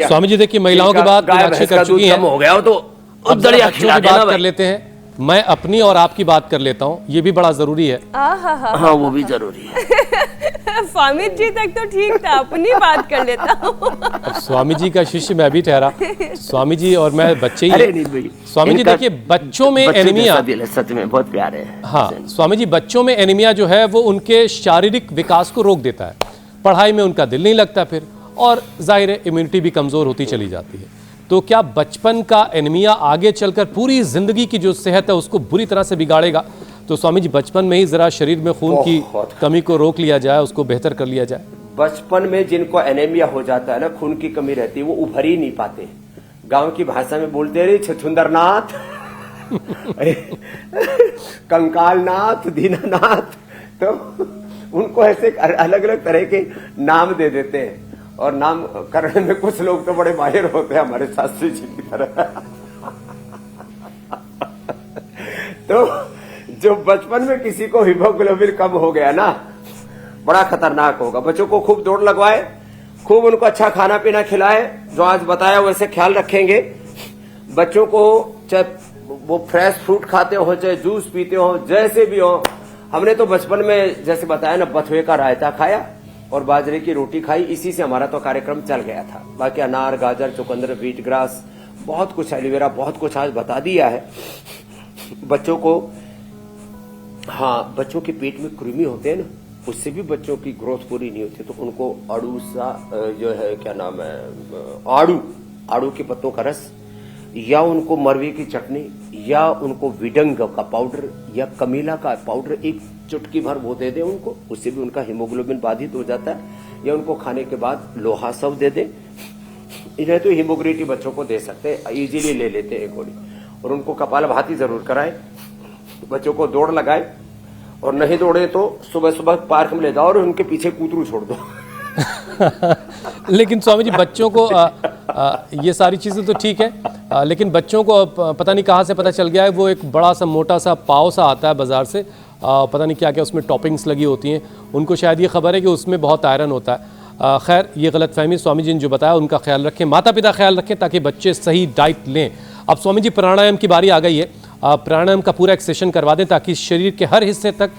स्वामी जी देखिए, महिलाओं की बात मीनाक्षी कर चुकी है, हो गया हो तो बच्चों की बात कर लेते हैं। मैं अपनी और आपकी बात कर लेता हूँ, ये भी बड़ा जरूरी है। हाँ वो भी जरूरी है। स्वामी जी तक तो ठीक था, अपनी बात कर लेता हूँ। अब स्वामी जी का शिष्य मैं भी ठहरा, स्वामी जी और मैं बच्चे ही हैं। स्वामी जी देखिए, बच्चों में एनीमिया सच में बहुत प्यारे हैं। हाँ स्वामी जी, बच्चों में एनीमिया जो है वो उनके शारीरिक विकास को रोक देता है, पढ़ाई में उनका दिल नहीं लगता फिर, और जाहिर है इम्यूनिटी भी कमजोर होती चली जाती है। तो क्या बचपन का एनीमिया आगे चलकर पूरी जिंदगी की जो सेहत है उसको बुरी तरह से बिगाड़ेगा? तो स्वामी जी बचपन में ही जरा शरीर में खून की कमी को रोक लिया जाए, उसको बेहतर कर लिया जाए। बचपन में जिनको एनीमिया हो जाता है ना, खून की कमी रहती है, वो उभर ही नहीं पाते। गांव की भाषा में बोलते रहे छछुंदरनाथ, कंकालनाथ, दीनानाथ, तो उनको ऐसे अलग अलग तरह के नाम दे देते हैं। और नाम करने में कुछ लोग तो बड़े माहिर होते हैं, हमारे शास्त्री जी की तरह। तो जो बचपन में किसी को हीमोग्लोबिन कम हो गया ना, बड़ा खतरनाक होगा। बच्चों को खूब दौड़ लगवाए, खूब उनको अच्छा खाना पीना खिलाए, जो आज बताया वैसे ख्याल रखेंगे। बच्चों को चाहे वो फ्रेश फ्रूट खाते हो, चाहे जूस पीते हो, जैसे भी हो। हमने तो बचपन में जैसे बताया ना, बथुए का रायता खाया और बाजरे की रोटी खाई, इसी से हमारा तो कार्यक्रम चल गया था। बाकी अनार, गाजर, चुकंदर, व्हीट ग्रास, बहुत कुछ, एलोवेरा, बहुत कुछ आज बता दिया है बच्चों को। हाँ, बच्चों के पेट में कृमि होते हैं ना, उससे भी बच्चों की ग्रोथ पूरी नहीं होती, तो उनको अड़ूसा जो है, क्या नाम है, आड़ू के पत्तों का रस, या उनको मरवे की चटनी, या उनको विडंग का पाउडर या कमीला का पाउडर एक चुटकी भर वो दे दे उनको, उससे भी उनका हीमोग्लोबिन बाधित हो जाता है। या उनको खाने के बाद लोहा सब दे दे। इन्हें तो हीमोग्लोबिन बच्चों को दे सकते हैं, इजीली ले लेते हैं गोली। और उनको कपालभाति जरूर कराए, बच्चों को दौड़ लगाए, और नहीं दौड़े तो सुबह सुबह पार्क में ले जाओ और उनके पीछे कूतरू छोड़ दो। लेकिन स्वामी जी बच्चों को ये सारी चीज़ें तो ठीक है, लेकिन बच्चों को पता नहीं कहाँ से पता चल गया है, वो एक बड़ा सा मोटा सा पाव सा आता है बाज़ार से, पता नहीं क्या क्या उसमें टॉपिंग्स लगी होती हैं, उनको शायद ये खबर है कि उसमें बहुत आयरन होता है। खैर ये गलतफहमी, स्वामी जी ने जो बताया उनका ख्याल रखें, माता पिता ख्याल रखें ताकि बच्चे सही डाइट लें। अब स्वामी जी प्राणायाम की बारी आ गई है, प्राणायाम का पूरा एक सेशन करवा दें ताकि शरीर के हर हिस्से तक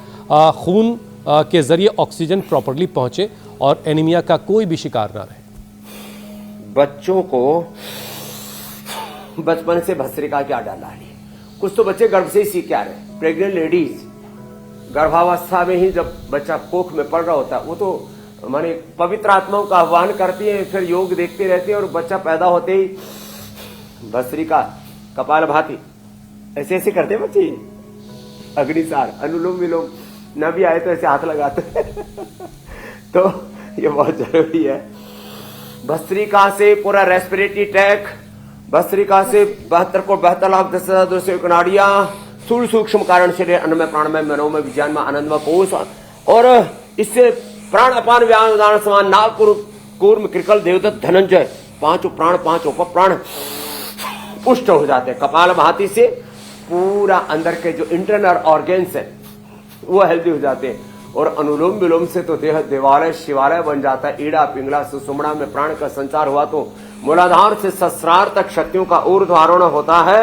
खून के जरिए ऑक्सीजन प्रॉपरली पहुंचे और एनीमिया का कोई भी शिकार ना रहे। बच्चों को बचपन से भस्त्रिका क्या डालना है, कुछ तो बच्चे गर्भ से ही सीख के आ रहे हैं। प्रेग्नेंट लेडीज गर्भावस्था में ही जब बच्चा कोख में पड़ रहा होता है, वो तो माने पवित्र आत्माओं का आह्वान करती है, फिर योग देखते रहते हैं, और बच्चा पैदा होते ही भस्त्रिका, कपालभाति ऐसे ऐसे करते हैं बच्चे, अग्निसार, अनुलोम विलोम, न भी आए तो ऐसे हाथ लगाते हैं। तो ये बहुत जरूरी है। भस्त्रिका से पूरा रेस्पिरेटरी ट्रैक, भस्त्रिका से 72,72,10,201 नाड़ियां, स्थूल सूक्ष्म कारण शरीर, अन्नमय, प्राणमय, मनोमय, विज्ञानमय, आनंदमय कोश, और इससे प्राण अपान व्यान उदान समान नाग कूर्म कृकल देवदत्त धनंजय, पांचों प्राण, पांचों प्राण पुष्ट हो जाते हैं। कपालभाति से पूरा अंदर के जो इंटरनल ऑर्गेन्स है वो हेल्दी हो जाते हैं। और अनुलोम विलोम से तो देह देवालय शिवालय बन जाता है। ईड़ा पिंगला सुषुम्ना में प्राण का संचार हुआ तो मूलाधार से सहस्रार तक शक्तियों का ऊर्ध्वारोहण होता है,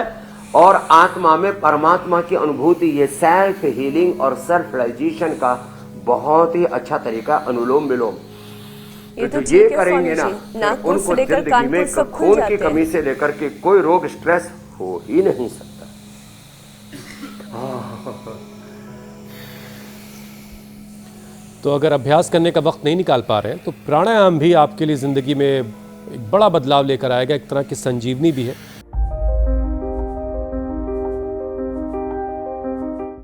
और आत्मा में परमात्मा की अनुभूति। ये सेल्फ हीलिंग और सेल्फ रियलाइजेशन का बहुत ही अच्छा तरीका अनुलोम विलोम। तो ये करेंगे ना, तो उनको जिंदगी में खून की कमी से लेकर के कोई रोग, स्ट्रेस हो ही नहीं सकता। तो अगर अभ्यास करने का वक्त नहीं निकाल पा रहे हैं तो प्राणायाम भी आपके लिए ज़िंदगी में एक बड़ा बदलाव लेकर आएगा, एक तरह की संजीवनी भी है।